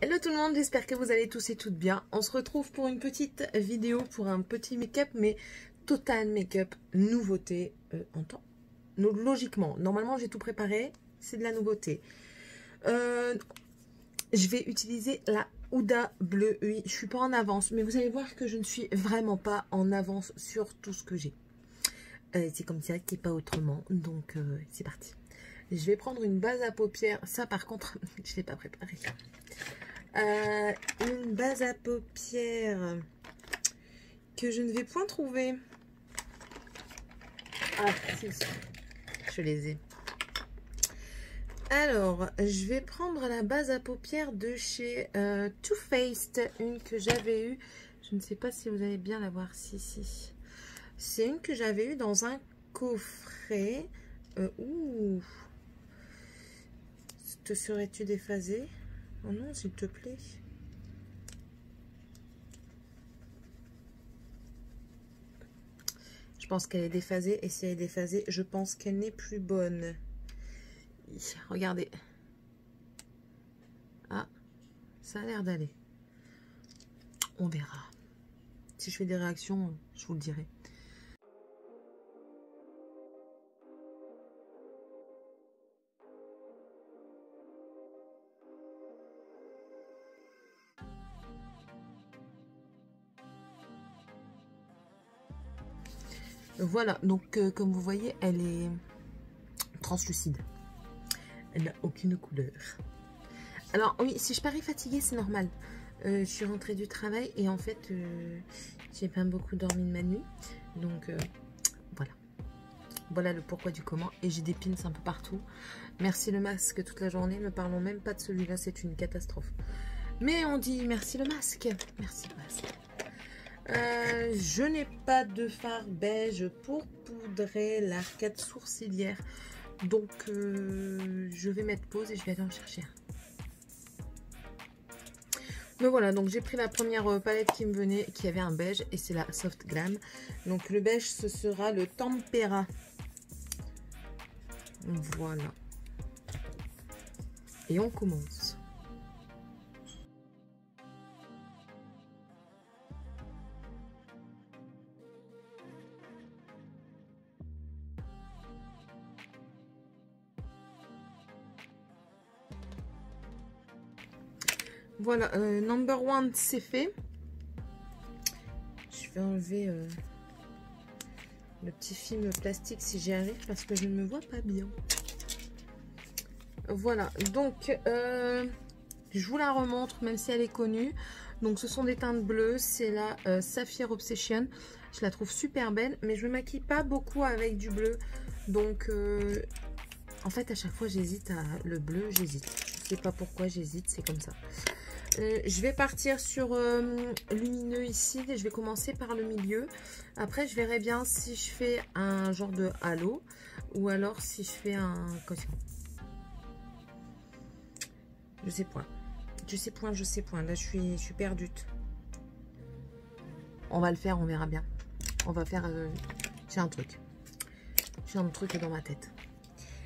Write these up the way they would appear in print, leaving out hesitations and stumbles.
Hello tout le monde, j'espère que vous allez tous et toutes bien. On se retrouve pour une petite vidéo pour un petit make-up, mais total make-up nouveauté en temps. Donc, logiquement, normalement j'ai tout préparé, c'est de la nouveauté. Je vais utiliser la Huda Bleu. Oui, je suis pas en avance, mais vous allez voir que je ne suis vraiment pas en avance sur tout ce que j'ai. C'est comme ça, c'est pas autrement, donc c'est parti. Je vais prendre une base à paupières, ça par contre, je ne l'ai pas préparé. Une base à paupières que je ne vais point trouver. Ah, si, je les ai. Alors, je vais prendre la base à paupières de chez Too Faced, une que j'avais eue. Je ne sais pas si vous allez bien la voir. Si. C'est une que j'avais eue dans un coffret. Ouh. Te serais-tu déphasé? Oh non, s'il te plaît. Je pense qu'elle est déphasée. Et si elle est déphasée, je pense qu'elle n'est plus bonne. Regardez. Ah, ça a l'air d'aller. On verra. Si je fais des réactions, je vous le dirai. Voilà, donc comme vous voyez, elle est translucide. Elle n'a aucune couleur. Alors oui, si je parais fatiguée, c'est normal. Je suis rentrée du travail et en fait, j'ai pas beaucoup dormi de ma nuit. Donc voilà. Voilà le pourquoi du comment. Et j'ai des pins un peu partout. Merci le masque toute la journée. Ne parlons même pas de celui-là, c'est une catastrophe. Mais on dit merci le masque. Merci le masque. Je n'ai pas de fard beige pour poudrer l'arcade sourcilière. Donc, je vais mettre pause et je vais aller en chercher un. Mais voilà, donc j'ai pris la première palette qui me venait, qui avait un beige, et c'est la Soft Glam. Donc, le beige, ce sera le Tempera. Voilà. Et on commence. Voilà, number one, c'est fait. Je vais enlever le petit film plastique si j'y arrive parce que je ne me vois pas bien. Voilà, donc je vous la remontre même si elle est connue. Donc ce sont des teintes bleues, c'est la Sapphire Obsession. Je la trouve super belle, mais je ne me maquille pas beaucoup avec du bleu. Donc en fait à chaque fois j'hésite à le bleu, j'hésite. Je sais pas pourquoi j'hésite, c'est comme ça. Je vais partir sur lumineux ici et je vais commencer par le milieu. Après je verrai bien si je fais un genre de halo ou alors si je fais un caution. Je sais point. Là je suis perdue. On va le faire, on verra bien. On va faire j'ai un truc dans ma tête.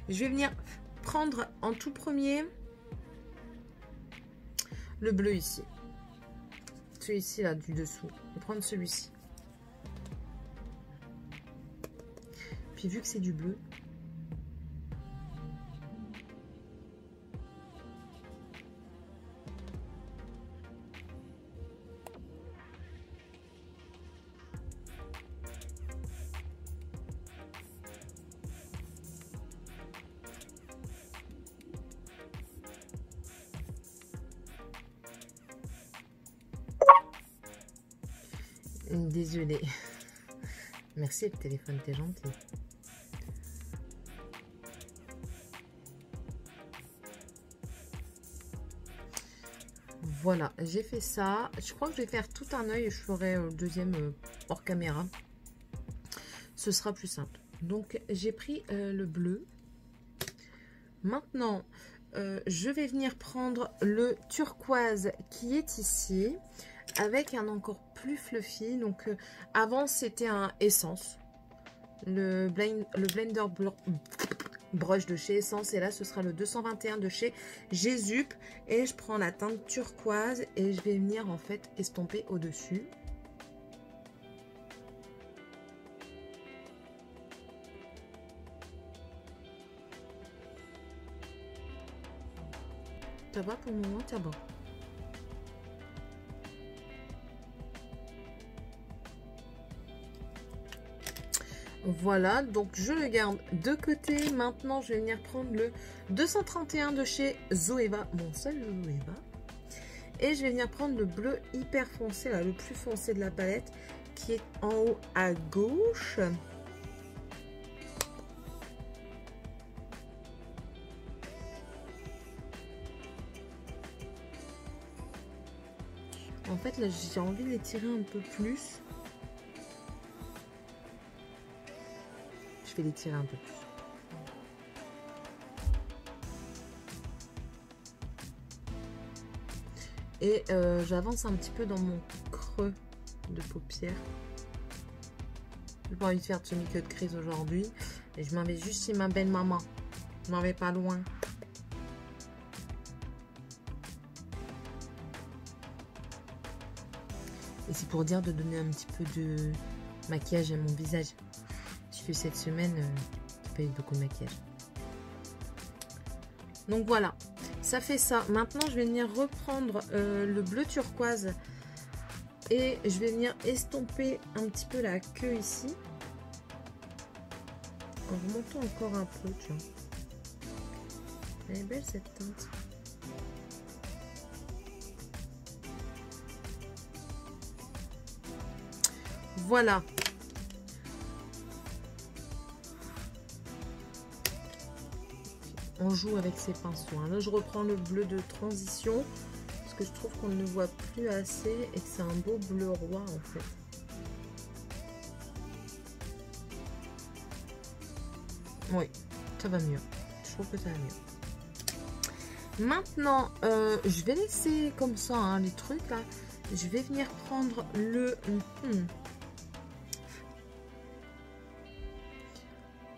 Je vais venir prendre en tout premier le bleu ici, celui-ci là du dessous. Je vais prendre celui-ci. Puis vu que c'est du bleu, désolée. Merci le téléphone, t'es gentil. Voilà, j'ai fait ça. Je crois que je vais faire tout un œil et je ferai le deuxième hors caméra. Ce sera plus simple. Donc j'ai pris le bleu. Maintenant, je vais venir prendre le turquoise qui est ici, avec un encore plus fluffy. Donc avant c'était un essence, le blender brush de chez Essence. Et là, ce sera le 221 de chez Jésup. Et je prends la teinte turquoise et je vais venir en fait estomper au-dessus. Ça va pour le moment, ça va. Voilà, donc je le garde de côté. Maintenant, je vais venir prendre le 231 de chez Zoeva, mon seul Zoeva. Et je vais venir prendre le bleu hyper foncé, là, le plus foncé de la palette, qui est en haut à gauche. En fait, là, j'ai envie de les tirer un peu plus. Je vais les tirer un peu plus. Et j'avance un petit peu dans mon creux de paupière. J'ai pas envie de faire de semi-queue de crise aujourd'hui. Et je m'en vais juste chez ma belle maman. Je m'en vais pas loin. Et c'est pour dire de donner un petit peu de maquillage à mon visage. Puisque cette semaine, j'ai pas eu beaucoup de maquillage. Donc voilà, ça fait ça. Maintenant, je vais venir reprendre le bleu turquoise. Et je vais venir estomper un petit peu la queue ici. En remontant encore un peu, tiens. Elle est belle cette teinte. Voilà. On joue avec ces pinceaux. Là, je reprends le bleu de transition. Parce que je trouve qu'on ne le voit plus assez. Et que c'est un beau bleu roi en fait. Oui, ça va mieux. Je trouve que ça va mieux. Maintenant, je vais laisser comme ça hein, les trucs là. Je vais venir prendre le...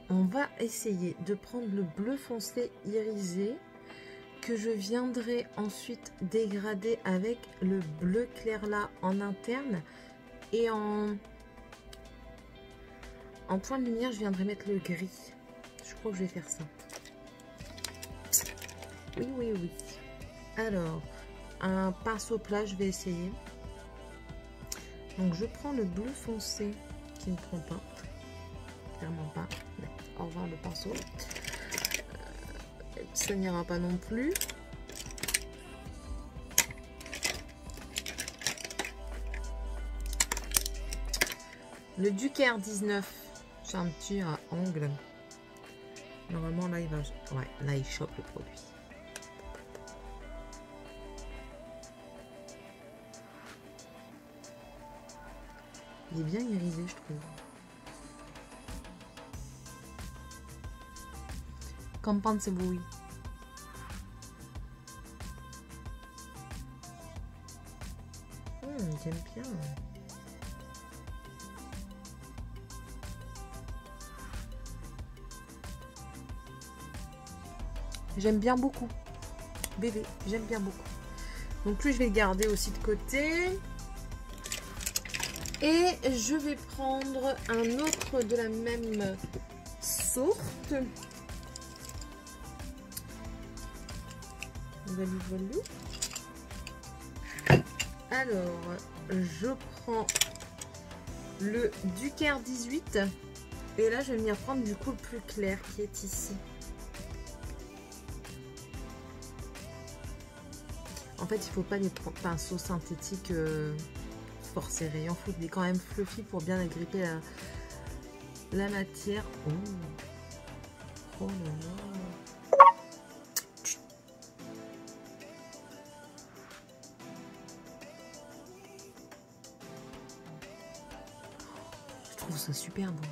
On va essayer de prendre le bleu foncé irisé que je viendrai ensuite dégrader avec le bleu clair là en interne et en point de lumière je viendrai mettre le gris. Je crois que je vais faire ça. Oui, oui, oui. Alors, un pinceau plat, je vais essayer. Donc, je prends le bleu foncé qui ne prend pas. Clairement pas. Au revoir le pinceau. Ça n'ira pas non plus. Le Ducaire 19. J'ai un petit à angle. Normalement, là, il va... Ouais, là, il chope le produit. Il est bien irisé, je trouve. Qu'en pensez-vous? J'aime bien. J'aime bien beaucoup. Bébé, j'aime bien beaucoup. Donc lui, je vais le garder aussi de côté. Et je vais prendre un autre de la même sorte. Voilà. Alors, je prends le Ducaire 18. Et là, je vais venir prendre du coup le plus clair qui est ici. En fait, il ne faut pas des pinceaux synthétiques fort serrés. Il en faut des quand même fluffy pour bien agripper la matière. Oh, oh là là. Je trouve ça super beau.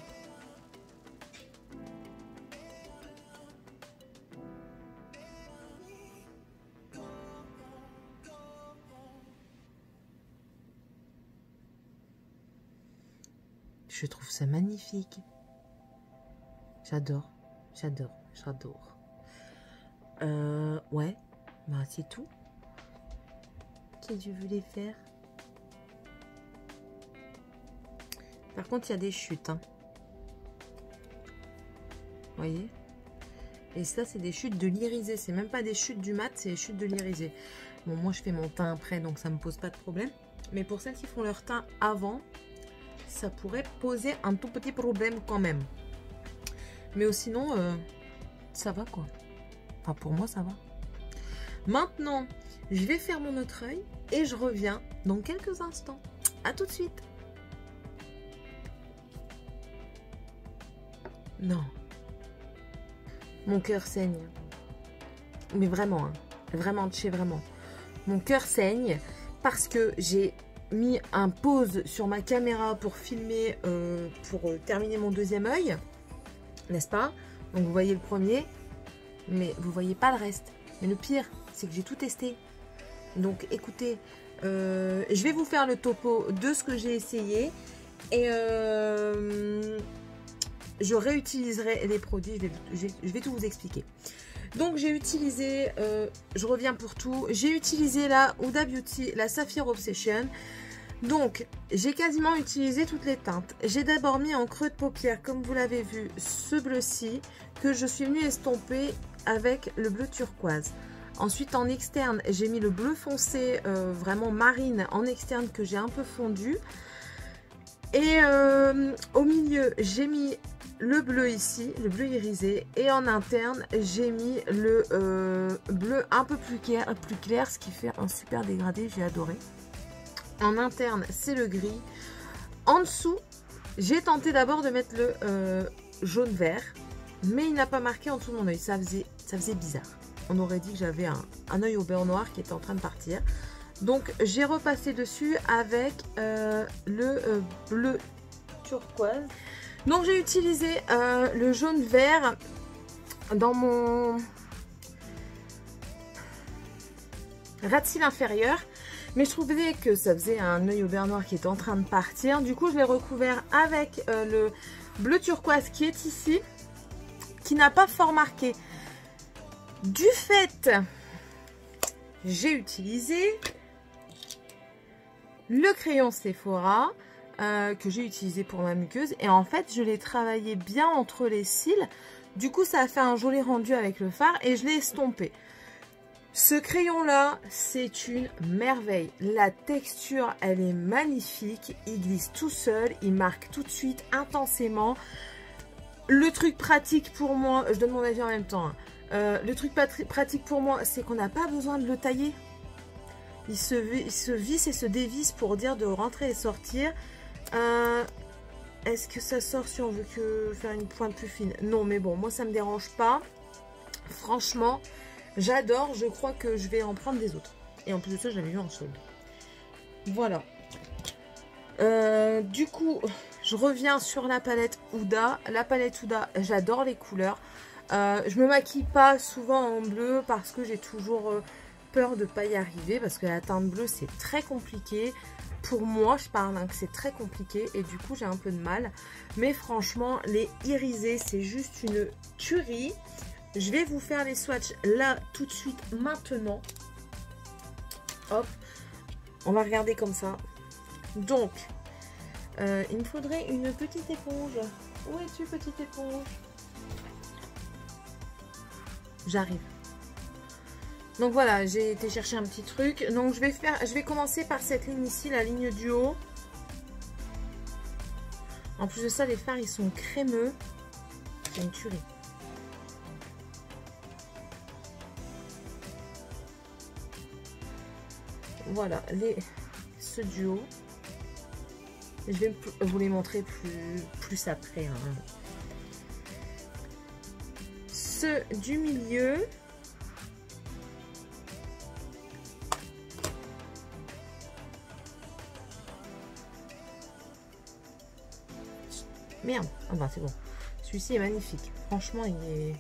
Je trouve ça magnifique. J'adore, j'adore. J'adore. Ouais, bah c'est tout. Qu'est-ce que je voulais faire? Par contre, il y a des chutes. Hein. Vous voyez? Et ça, c'est des chutes de l'irisé. C'est même pas des chutes du mat, c'est des chutes de l'irisé. Bon, moi, je fais mon teint après, donc ça me pose pas de problème. Mais pour celles qui font leur teint avant, ça pourrait poser un tout petit problème quand même. Mais sinon, ça va quoi. Enfin, pour moi, ça va. Maintenant, je vais faire mon autre œil et je reviens dans quelques instants. À tout de suite. Non. Mon cœur saigne. Mais vraiment, hein. Vraiment, de chez vraiment. Mon cœur saigne parce que j'ai mis un pause sur ma caméra pour filmer, pour terminer mon deuxième œil. N'est-ce pas? Donc vous voyez le premier, mais vous voyez pas le reste. Mais le pire, c'est que j'ai tout testé. Donc écoutez, je vais vous faire le topo de ce que j'ai essayé. Et je réutiliserai les produits, je vais tout vous expliquer. Donc j'ai utilisé, je reviens pour tout, j'ai utilisé la Huda Beauty, la Sapphire Obsession. Donc j'ai quasiment utilisé toutes les teintes. J'ai d'abord mis en creux de paupière, comme vous l'avez vu, ce bleu-ci, que je suis venue estomper avec le bleu turquoise. Ensuite en externe, j'ai mis le bleu foncé, vraiment marine, en externe que j'ai un peu fondu. Et au milieu, j'ai mis le bleu ici, le bleu irisé. Et en interne, j'ai mis le bleu un peu plus clair, ce qui fait un super dégradé, j'ai adoré. En interne, c'est le gris. En dessous, j'ai tenté d'abord de mettre le jaune-vert. Mais il n'a pas marqué en dessous de mon œil, ça faisait bizarre. On aurait dit que j'avais un œil au beurre noir qui était en train de partir. Donc j'ai repassé dessus avec le bleu turquoise. Donc j'ai utilisé le jaune vert dans mon ras de cils inférieur. Mais je trouvais que ça faisait un œil au beurre noir qui était en train de partir. Du coup je l'ai recouvert avec le bleu turquoise qui est ici, qui n'a pas fort marqué. Du fait, j'ai utilisé le crayon Sephora que j'ai utilisé pour ma muqueuse. Et en fait, je l'ai travaillé bien entre les cils. Du coup, ça a fait un joli rendu avec le fard et je l'ai estompé. Ce crayon-là, c'est une merveille. La texture, elle est magnifique. Il glisse tout seul. Il marque tout de suite, intensément. Le truc pratique pour moi, je donne mon avis en même temps. Hein. Le truc pratique pour moi, c'est qu'on n'a pas besoin de le tailler. Il se visse et se dévisse pour dire de rentrer et sortir. Est-ce que ça sort si on veut faire une pointe plus fine? Non, mais bon, moi ça me dérange pas. Franchement, j'adore. Je crois que je vais en prendre des autres. Et en plus de ça, je l'avais vu en solde. Voilà. Du coup, je reviens sur la palette Huda. La palette Huda, j'adore les couleurs. Je me maquille pas souvent en bleu parce que j'ai toujours peur de ne pas y arriver. Parce que la teinte bleue, c'est très compliqué. Pour moi, je parle hein, que c'est très compliqué. Et du coup, j'ai un peu de mal. Mais franchement, les irisés, c'est juste une tuerie. Je vais vous faire les swatchs là, tout de suite, maintenant. Hop. On va regarder comme ça. Donc, il me faudrait une petite éponge. Où es-tu, petite éponge? J'arrive. Donc voilà, j'ai été chercher un petit truc. Donc je vais commencer par cette ligne ici, la ligne du haut. En plus de ça, les fards, ils sont crémeux. C'est une tuerie. Voilà, ceux du haut. Je vais vous les montrer plus après. Hein. Ceux du milieu. Merde, ah bah c'est bon. Celui-ci est magnifique. Franchement, il est...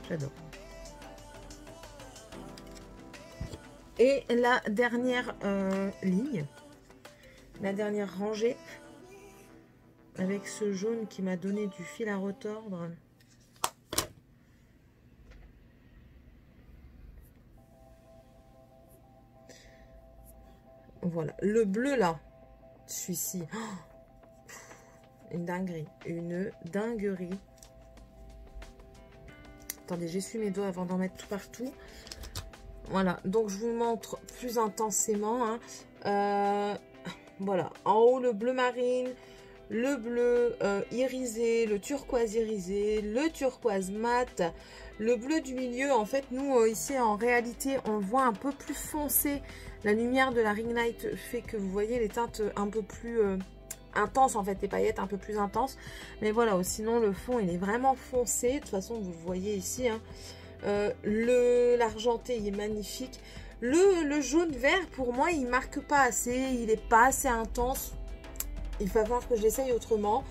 J'adore. Et la dernière ligne, la dernière rangée, avec ce jaune qui m'a donné du fil à retordre. Voilà. Le bleu, là, celui-ci. Oh, une dinguerie. Une dinguerie. Attendez, j'essuie mes doigts avant d'en mettre tout partout. Voilà. Donc, je vous montre plus intensément. Hein. Voilà. En haut, le bleu marine. Le bleu irisé, le turquoise irisé, le turquoise mat, le bleu du milieu. En fait, nous, ici, en réalité, on le voit un peu plus foncé. La lumière de la ring light fait que vous voyez les teintes un peu plus intenses, en fait, les paillettes un peu plus intenses. Mais voilà, sinon, le fond, il est vraiment foncé. De toute façon, vous le voyez ici. Hein. L'argenté, il est magnifique. Le jaune vert, pour moi, il marque pas assez. Il n'est pas assez intense. Il va falloir que j'essaye autrement.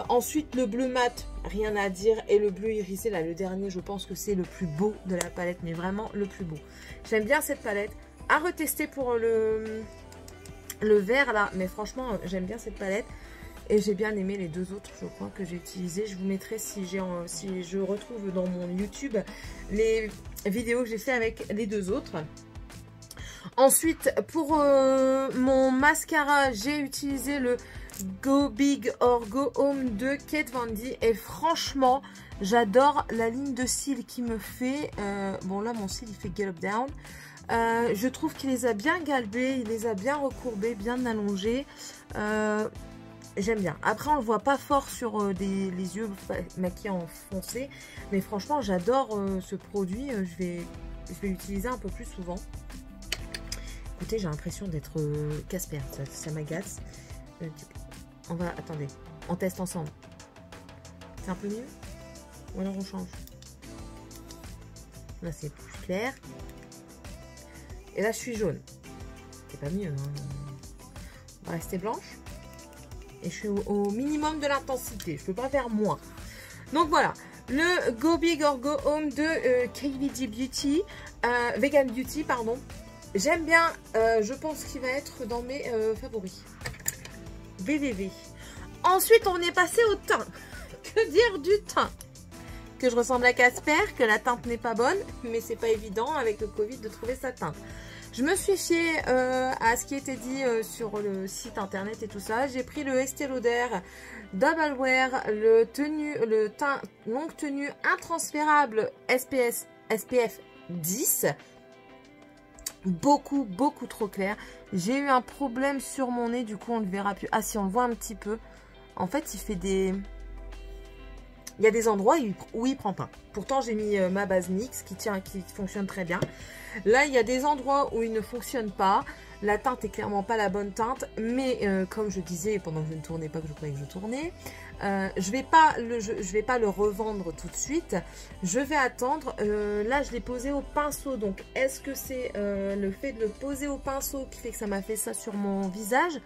Ensuite, le bleu mat, rien à dire. Et le bleu irisé, là, le dernier, je pense que c'est le plus beau de la palette. Mais vraiment, le plus beau. J'aime bien cette palette. À retester pour le vert, là. Mais franchement, j'aime bien cette palette. Et j'ai bien aimé les deux autres, je crois, que j'ai utilisés. Je vous mettrai, si je retrouve dans mon YouTube, les vidéos que j'ai fait avec les deux autres. Ensuite, pour mon mascara, j'ai utilisé le Go Big or Go Home de Kat Von D. Et franchement, j'adore la ligne de cils qui me fait. Bon, là, mon cil, il fait Gallop Down. Je trouve qu'il les a bien galbés, il les a bien recourbés, bien allongés. J'aime bien. Après, on ne le voit pas fort sur les yeux maquillés en foncé. Mais franchement, j'adore ce produit. Je vais l'utiliser un peu plus souvent. Écoutez, j'ai l'impression d'être Casper, ça m'agace. Attendez, on teste ensemble. C'est un peu mieux? Ou alors on change? Là, c'est plus clair. Et là, je suis jaune. C'est pas mieux. Hein. On va rester blanche. Et je suis au minimum de l'intensité. Je peux pas faire moins. Donc voilà. Le Go Big or Go Home de KVD Beauty. Vegan Beauty, pardon. J'aime bien, je pense qu'il va être dans mes favoris. VVV. Ensuite, on est passé au teint. Que dire du teint? Que je ressemble à Casper, que la teinte n'est pas bonne, mais c'est pas évident avec le Covid de trouver sa teinte. Je me suis fiée à ce qui était dit sur le site internet et tout ça. J'ai pris le Estée Lauder Double Wear, le teint longue tenue intransférable SPF 10. Beaucoup trop clair. J'ai eu un problème sur mon nez, du coup on ne le verra plus. Ah si, on le voit un petit peu. En fait, il fait des... Il y a des endroits où il prend pas. Pourtant, j'ai mis ma base NYX qui fonctionne très bien. Là, il y a des endroits où il ne fonctionne pas. La teinte est clairement pas la bonne teinte. Mais comme je disais pendant que je ne tournais pas, que je croyais que je tournais, je vais pas le revendre tout de suite. Je vais attendre. Là, je l'ai posé au pinceau. Donc, est-ce que c'est le fait de le poser au pinceau qui fait que ça m'a fait ça sur mon visage?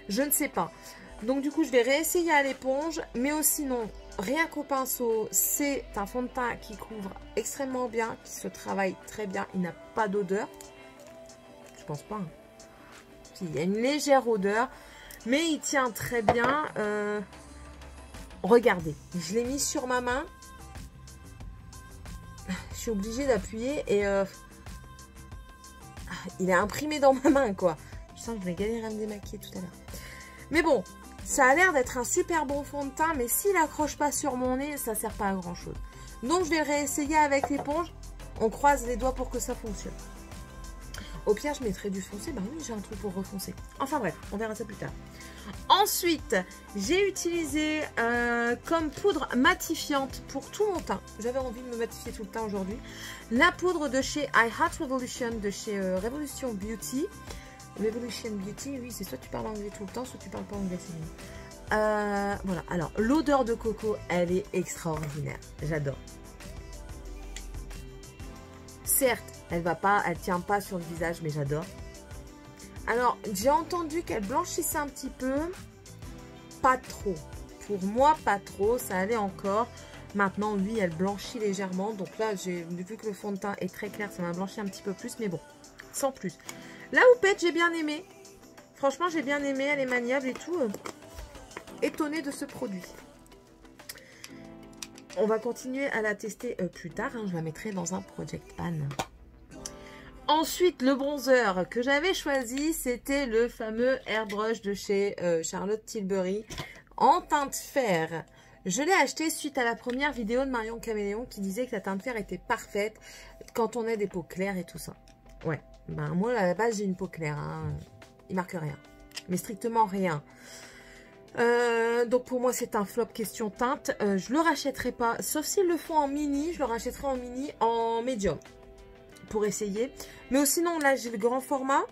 Je ne sais pas. Donc, du coup, je vais réessayer à l'éponge. Mais sinon, rien qu'au pinceau, c'est un fond de teint qui couvre extrêmement bien, qui se travaille très bien. Il n'a pas d'odeur. Je pense pas. Hein. Il y a une légère odeur, mais il tient très bien. Regardez, je l'ai mis sur ma main. Je suis obligée d'appuyer et il est imprimé dans ma main, quoi. Je sens que je vais galérer à me démaquiller tout à l'heure. Mais bon, ça a l'air d'être un super bon fond de teint, mais s'il n'accroche pas sur mon nez, ça ne sert pas à grand chose. Donc je vais réessayer avec l'éponge. On croise les doigts pour que ça fonctionne. Au pire, je mettrai du foncé. Bah oui, j'ai un truc pour refoncer. Enfin bref, on verra ça plus tard. Ensuite, j'ai utilisé comme poudre matifiante pour tout mon teint. J'avais envie de me matifier tout le teint aujourd'hui. La poudre de chez I Heart Revolution, de chez Revolution Beauty. Revolution Beauty, oui, c'est soit tu parles anglais tout le temps, soit tu parles pas anglais, c'est mieux. Voilà, alors l'odeur de coco, elle est extraordinaire. J'adore. Certes, elle tient pas sur le visage, mais j'adore. Alors, j'ai entendu qu'elle blanchissait un petit peu. Pas trop. Pour moi, pas trop. Ça allait encore. Maintenant, oui, elle blanchit légèrement. Donc là, vu que le fond de teint est très clair, ça m'a blanchi un petit peu plus. Mais bon, sans plus. La houppette, j'ai bien aimé. Franchement, j'ai bien aimé. Elle est maniable et tout. Étonnée de ce produit. On va continuer à la tester plus tard. Hein. Je la mettrai dans un Project Pan. Ensuite, le bronzer que j'avais choisi, c'était le fameux Airbrush de chez Charlotte Tilbury en teinte fer. Je l'ai acheté suite à la première vidéo de Marion Caméléon qui disait que la teinte fer était parfaite quand on a des peaux claires et tout ça. Ouais, ben moi à la base j'ai une peau claire, hein. Il marque rien, mais strictement rien. Donc pour moi c'est un flop question teinte. Je le rachèterai pas, sauf s'ils le font en mini, je le rachèterai en mini en médium pour essayer. Mais sinon là j'ai le grand format.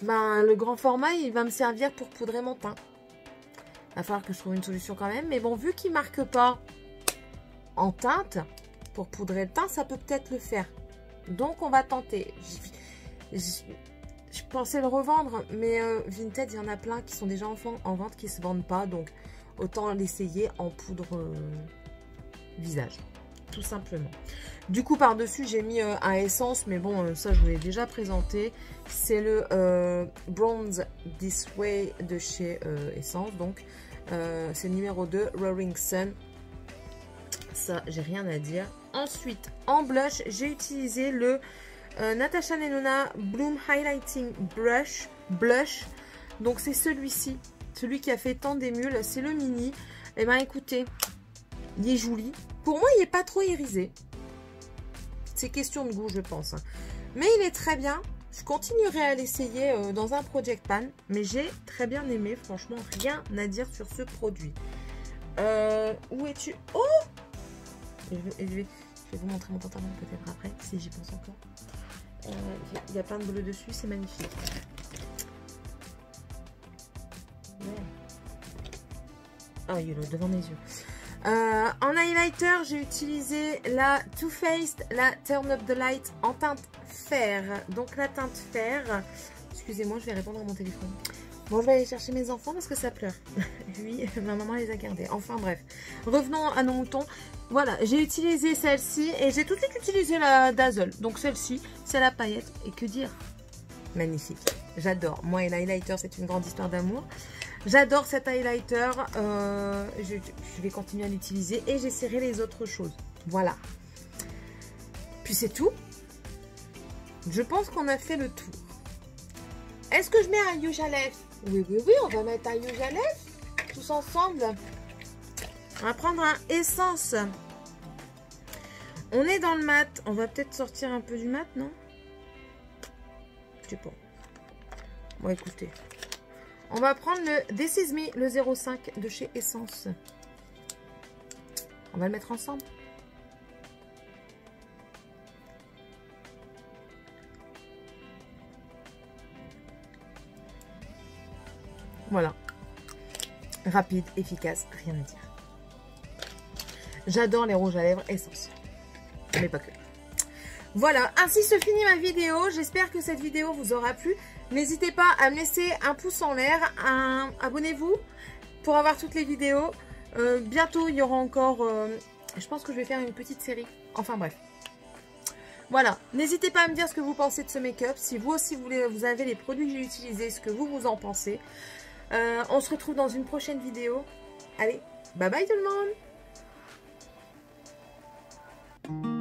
Ben le grand format il va me servir pour poudrer mon teint. Il va falloir que je trouve une solution quand même. Mais bon, vu qu'il ne marque pas en teinte, pour poudrer le teint, ça peut peut-être le faire. Donc, on va tenter. Je pensais le revendre, mais Vinted, il y en a plein qui sont déjà en vente, qui ne se vendent pas. Donc, autant l'essayer en poudre visage, tout simplement. Du coup, par-dessus, j'ai mis un essence, mais bon, ça, je vous l'ai déjà présenté. C'est le Bronze This Way de chez Essence, donc c'est le numéro 2, Roaring Sun. Ça, j'ai rien à dire. Ensuite, en blush, j'ai utilisé le Natasha Denona Bloom Highlighting Blush. Donc, c'est celui-ci, celui qui a fait tant d'émules, c'est le mini. Et ben, écoutez, il est joli. Pour moi, il n'est pas trop irisé. C'est question de goût, je pense. Mais il est très bien. Je continuerai à l'essayer dans un Project Pan. Mais j'ai très bien aimé. Franchement, rien à dire sur ce produit. Où es-tu? Oh, je vais vous montrer mon pantalon peut-être après, si j'y pense encore. Il y a plein de bleus dessus. C'est magnifique. Ouais. Ah, il est devant mes yeux. En highlighter, j'ai utilisé la Too Faced, la Turn Up the Light en teinte fer. Donc la teinte fer, excusez-moi, je vais répondre à mon téléphone. Bon, je vais aller chercher mes enfants parce que ça pleure. Oui, ma maman les a gardés. Enfin bref, revenons à nos moutons. Voilà, j'ai utilisé celle-ci et j'ai tout de suite utilisé la Dazzle. Donc celle-ci, c'est la paillette. Et que dire? Magnifique, j'adore. Moi et l'highlighter, c'est une grande histoire d'amour. J'adore cet highlighter, je vais continuer à l'utiliser et j'essaierai les autres choses. Voilà. Puis c'est tout. Je pense qu'on a fait le tour. Est-ce que je mets un rouge à lèvres? Oui, oui, oui, on va mettre un rouge à lèvres. Tous ensemble. On va prendre un Essence. On est dans le mat. On va peut-être sortir un peu du mat, non? Je sais pas. Bon, écoutez. On va prendre le This Is Me, le 05 de chez Essence. On va le mettre ensemble. Voilà. Rapide, efficace, rien à dire. J'adore les rouges à lèvres Essence. Mais pas que. Voilà, ainsi se finit ma vidéo. J'espère que cette vidéo vous aura plu. N'hésitez pas à me laisser un pouce en l'air. Abonnez-vous pour avoir toutes les vidéos. Bientôt, il y aura encore... je pense que je vais faire une petite série. Enfin bref. Voilà. N'hésitez pas à me dire ce que vous pensez de ce make-up. Si vous aussi vous avez les produits que j'ai utilisés, ce que vous en pensez. On se retrouve dans une prochaine vidéo. Allez, bye bye tout le monde!